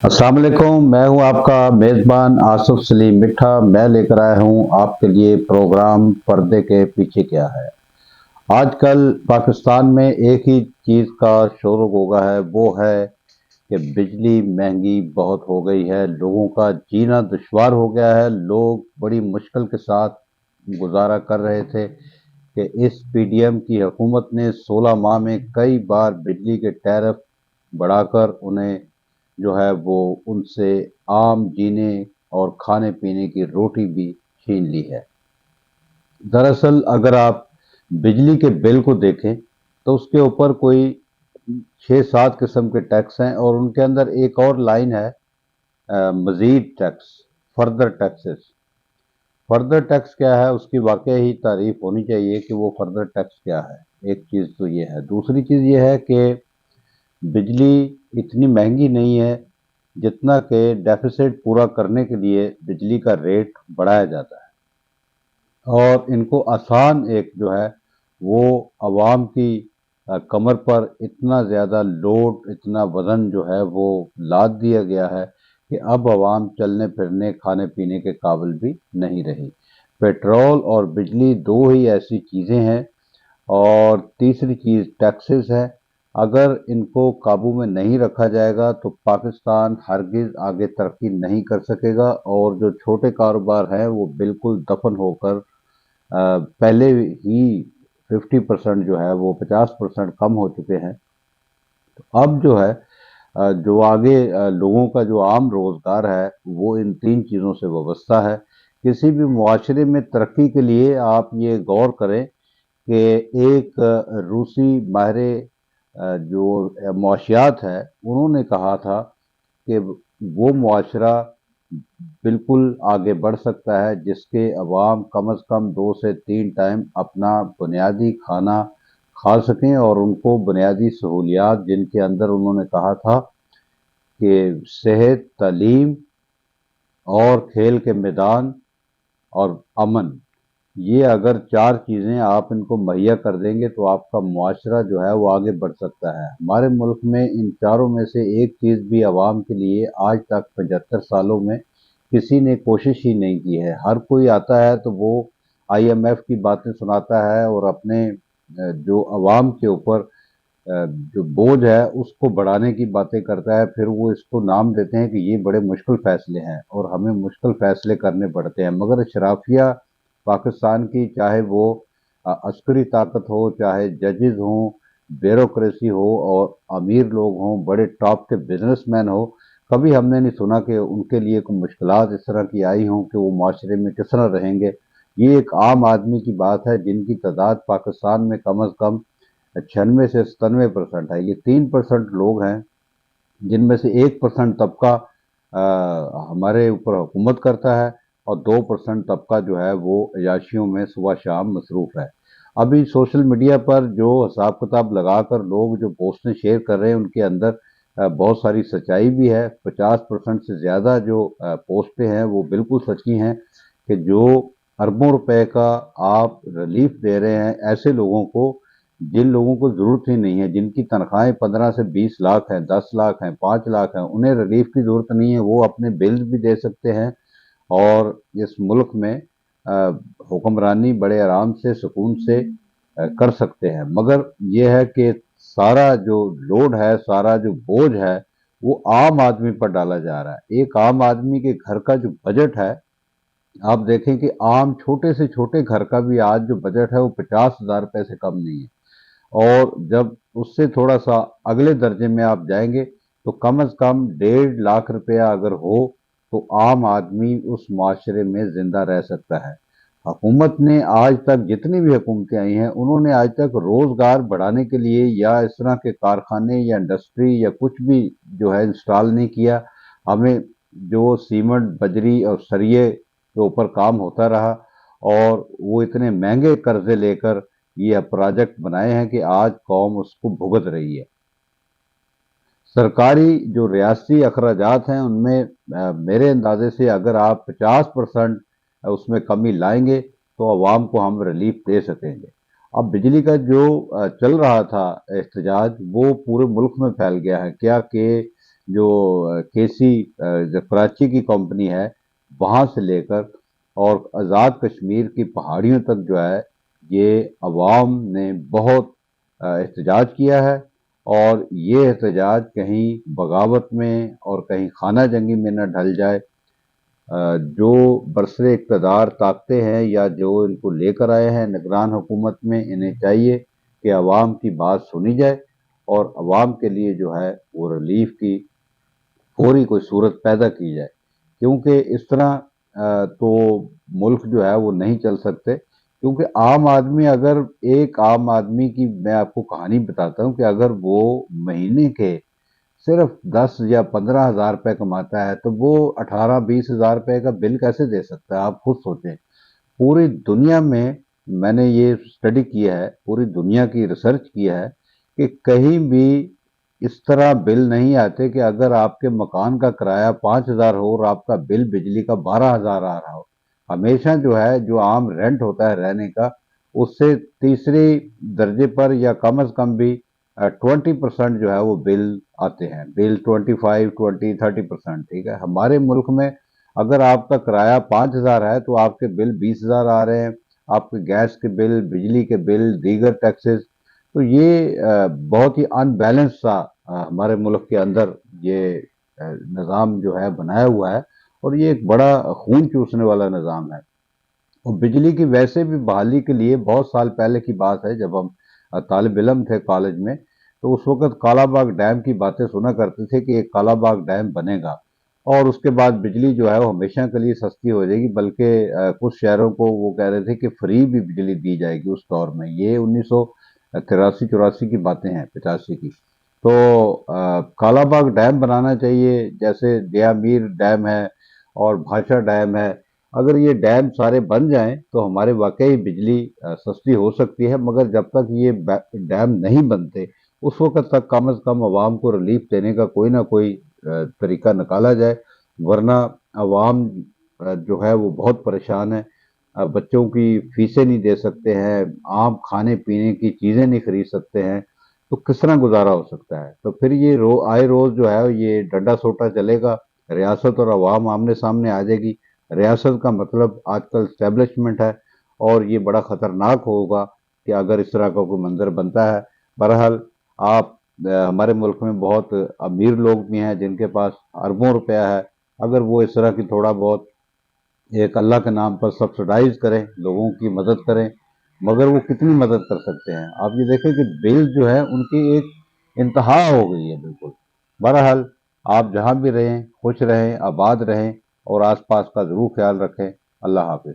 अस्सलाम वालेकुम। मैं हूं आपका मेज़बान आसिफ सलीम मिठा। मैं लेकर आया हूं आपके लिए प्रोग्राम पर्दे के पीछे क्या है। आजकल पाकिस्तान में एक ही चीज़ का शोर होगा है, वो है कि बिजली महंगी बहुत हो गई है, लोगों का जीना दुश्वार हो गया है। लोग बड़ी मुश्किल के साथ गुजारा कर रहे थे कि इस पीडीएम की हुकूमत ने 16 माह में कई बार बिजली के टैरिफ बढ़ाकर उन्हें जो है वो उनसे आम जीने और खाने पीने की रोटी भी छीन ली है। दरअसल अगर आप बिजली के बिल को देखें तो उसके ऊपर कोई 6-7 किस्म के टैक्स हैं और उनके अंदर एक और लाइन है, मजीद tax, further taxes. Further tax क्या है, उसकी वाकई ही तारीफ होनी चाहिए कि वो फर्दर टैक्स क्या है। एक चीज़ तो ये है। दूसरी चीज़ ये है कि बिजली इतनी महंगी नहीं है जितना कि डेफिसिट पूरा करने के लिए बिजली का रेट बढ़ाया जाता है, और इनको आसान एक जो है वो आवाम की कमर पर इतना ज़्यादा लोड, इतना वज़न जो है वो लाद दिया गया है कि अब आवाम चलने फिरने खाने पीने के काबिल भी नहीं रही। पेट्रोल और बिजली दो ही ऐसी चीज़ें हैं। और तीसरी चीज़ टैक्सेस है। अगर इनको काबू में नहीं रखा जाएगा तो पाकिस्तान हरगिज़ आगे तरक्की नहीं कर सकेगा, और जो छोटे कारोबार हैं वो बिल्कुल दफन होकर पहले ही 50% जो है वो 50% कम हो चुके हैं। तो अब जो है जो आगे लोगों का जो आम रोज़गार है वो इन तीन चीज़ों से वाबस्ता है। किसी भी मुआशरे में तरक्की के लिए आप ये गौर करें कि एक रूसी माहिर जो मुआशियात है, उन्होंने कहा था कि वो मुआशरा बिल्कुल आगे बढ़ सकता है जिसके अवाम कम अज़ कम 2 से 3 टाइम अपना बुनियादी खाना खा सकें, और उनको बुनियादी सहूलियात जिनके अंदर उन्होंने कहा था कि सेहत, तालीम और खेल के मैदान और अमन, ये अगर चार चीज़ें आप इनको मुहैया कर देंगे तो आपका मुआशरा जो है वो आगे बढ़ सकता है। हमारे मुल्क में इन चारों में से एक चीज़ भी आवाम के लिए आज तक 75 सालों में किसी ने कोशिश ही नहीं की है। हर कोई आता है तो वो आईएमएफ की बातें सुनाता है और अपने जो आवाम के ऊपर जो बोझ है उसको बढ़ाने की बातें करता है। फिर वो इसको नाम देते हैं कि ये बड़े मुश्किल फ़ैसले हैं और हमें मुश्किल फ़ैसले करने पड़ते हैं। मगर शराफिया पाकिस्तान की, चाहे वो अस्करी ताकत हो, चाहे जजेस हों, ब्यूरोक्रेसी हो और अमीर लोग हों, बड़े टॉप के बिजनेसमैन हो, कभी हमने नहीं सुना कि उनके लिए कोई मुश्किलात इस तरह की आई हों कि वो माशरे में किस तरह रहेंगे। ये एक आम आदमी की बात है जिनकी तादाद पाकिस्तान में कम अज़ कम 96 से 97% है। ये 3% लोग हैं जिनमें से 1% तबका हमारे ऊपर हुकूमत करता है और 2% तबका जो है वो अयाशियों में सुबह शाम मसरूफ़ है। अभी सोशल मीडिया पर जो हिसाब किताब लगाकर लोग जो पोस्टें शेयर कर रहे हैं उनके अंदर बहुत सारी सच्चाई भी है। 50% से ज़्यादा जो पोस्टें हैं वो बिल्कुल सच्ची हैं कि जो अरबों रुपए का आप रिलीफ दे रहे हैं ऐसे लोगों को जिन लोगों को ज़रूरत ही नहीं है, जिनकी तनख्वाहें 15 से 20 लाख हैं, 10 लाख हैं, 5 लाख हैं, उन्हें रिलीफ की ज़रूरत नहीं है। वो अपने बिल्स भी दे सकते हैं और इस मुल्क में अ, हुक्मरानी बड़े आराम से, सुकून से कर सकते हैं। मगर ये है कि सारा जो लोड है, सारा जो बोझ है, वो आम आदमी पर डाला जा रहा है। एक आम आदमी के घर का जो बजट है, आप देखें कि आम छोटे से छोटे घर का भी आज जो बजट है वो 50,000 रुपए से कम नहीं है। और जब उससे थोड़ा सा अगले दर्जे में आप जाएंगे तो कम अज कम 1.5 लाख रुपया अगर हो तो आम आदमी उस माशरे में जिंदा रह सकता है। हुकूमत ने आज तक जितनी भी हुकूमतें आई हैं उन्होंने आज तक रोजगार बढ़ाने के लिए या इस तरह के कारखाने या इंडस्ट्री या कुछ भी जो है इंस्टॉल नहीं किया। हमें जो सीमेंट, बजरी और सरिये के ऊपर काम होता रहा, और वो इतने महंगे कर्जे लेकर ये प्रोजेक्ट बनाए हैं कि आज कौम उसको भुगत रही है। सरकारी जो रियासती अखराजात हैं उनमें मेरे अंदाजे से अगर आप 50% उसमें कमी लाएंगे तो अवाम को हम रिलीफ दे सकेंगे। अब बिजली का जो चल रहा था एहतजाज वो पूरे मुल्क में फैल गया है। क्या कि جو KC جو کراچی کی کمپنی ہے وہاں سے لے کر اور آزاد کشمیر کی پہاڑیوں تک جو ہے یہ عوام نے بہت احتجاج کیا ہے، اور یہ احتجاج کہیں بغاوت میں اور کہیں خانہ جنگی میں نہ ڈھل جائے۔ جو برسر اقتدار طاقتیں ہیں یا جو ان کو لے کر آئے ہیں نگران حکومت میں، انہیں چاہیے کہ عوام کی بات سنی جائے اور عوام کے لیے جو ہے وہ ریلیف کی فوری کوئی صورت پیدا کی جائے، کیونکہ اس طرح تو ملک جو ہے وہ نہیں چل سکتے۔ کیونکہ عام آدمی، اگر ایک عام آدمی کی میں آپ کو کہانی بتاتا ہوں کہ اگر وہ مہینے کے صرف 10 یا 15 ہزار روپے کماتا ہے تو وہ 18-20 ہزار روپے کا بل کیسے دے سکتا ہے؟ آپ خود سوچیں۔ پوری دنیا میں نے یہ اسٹڈی کیا ہے، پوری دنیا کی ریسرچ کیا ہے کہ کہیں بھی اس طرح بل نہیں آتے کہ اگر آپ کے مکان کا کرایہ 5 ہزار ہو اور آپ کا بل بجلی کا 12 ہزار آ رہا ہو، ہمیشہ جو ہے جو عام رینٹ ہوتا ہے رہنے کا، اس سے تیسرے درجے پر یا کم از کم بھی 20% جو ہے وہ بل آتے ہیں، بل 25، 20، 30%، ٹھیک ہے۔ ہمارے ملک میں اگر آپ کا کرایہ 5 ہزار ہے تو آپ کے بل 20 ہزار آ رہے ہیں، آپ کے گیس کے بل، بجلی کے بل، دیگر ٹیکسز۔ تو یہ بہت ہی ان بیلنس سا ہمارے ملک کے اندر یہ نظام جو ہے بنایا ہوا ہے، اور یہ ایک بڑا خون چوسنے والا نظام ہے۔ اور بجلی کی ویسے بھی بحالی کے لیے بہت سال پہلے کی بات ہے، جب ہم طالب علم تھے کالج میں، تو اس وقت کالا باغ ڈیم کی باتیں سنا کرتے تھے کہ ایک کالا باغ ڈیم بنے گا اور اس کے بعد بجلی جو ہے وہ ہمیشہ کے لیے سستی ہو جائے گی، بلکہ کچھ شہروں کو وہ کہہ رہے تھے کہ فری بھی بجلی دی جائے گی اس دور میں۔ یہ 1983-84 کی باتیں ہیں، 85 کی۔ تو کالا باغ ڈیم بنانا چاہیے، جیسے دیا میر ڈیم ہے اور بھاشا ڈیم ہے۔ اگر یہ ڈیم سارے بن جائیں تو ہمارے واقعی بجلی سستی ہو سکتی ہے، مگر جب تک یہ ڈیم نہیں بنتے اس وقت تک کم از کم عوام کو ریلیف دینے کا کوئی نہ کوئی طریقہ نکالا جائے، ورنہ عوام جو ہے وہ بہت پریشان ہے۔ بچوں کی فیسیں نہیں دے سکتے ہیں، عام کھانے پینے کی چیزیں نہیں خرید سکتے ہیں، تو کس طرح گزارا ہو سکتا ہے؟ تو پھر یہ آئے روز جو ہے یہ ڈنڈا سوٹا چلے گا، ریاست اور عوام آمنے سامنے آ جائے گی۔ ریاست کا مطلب آج کل اسٹیبلشمنٹ ہے، اور یہ بڑا خطرناک ہوگا کہ اگر اس طرح کا کوئی منظر بنتا ہے۔ بہرحال آپ ہمارے ملک میں بہت امیر لوگ بھی ہیں جن کے پاس اربوں روپیہ ہے، اگر وہ اس طرح کی تھوڑا بہت ایک اللہ کے نام پر سبسڈائز کریں، لوگوں کی مدد کریں، مگر وہ کتنی مدد کر سکتے ہیں؟ آپ یہ دیکھیں کہ بل جو ہے ان کی ایک انتہا ہو گئی ہے بالکل۔ بہرحال آپ جہاں بھی رہیں خوش رہیں، آباد رہیں، اور آس پاس کا ضرور خیال رکھیں۔ اللہ حافظ۔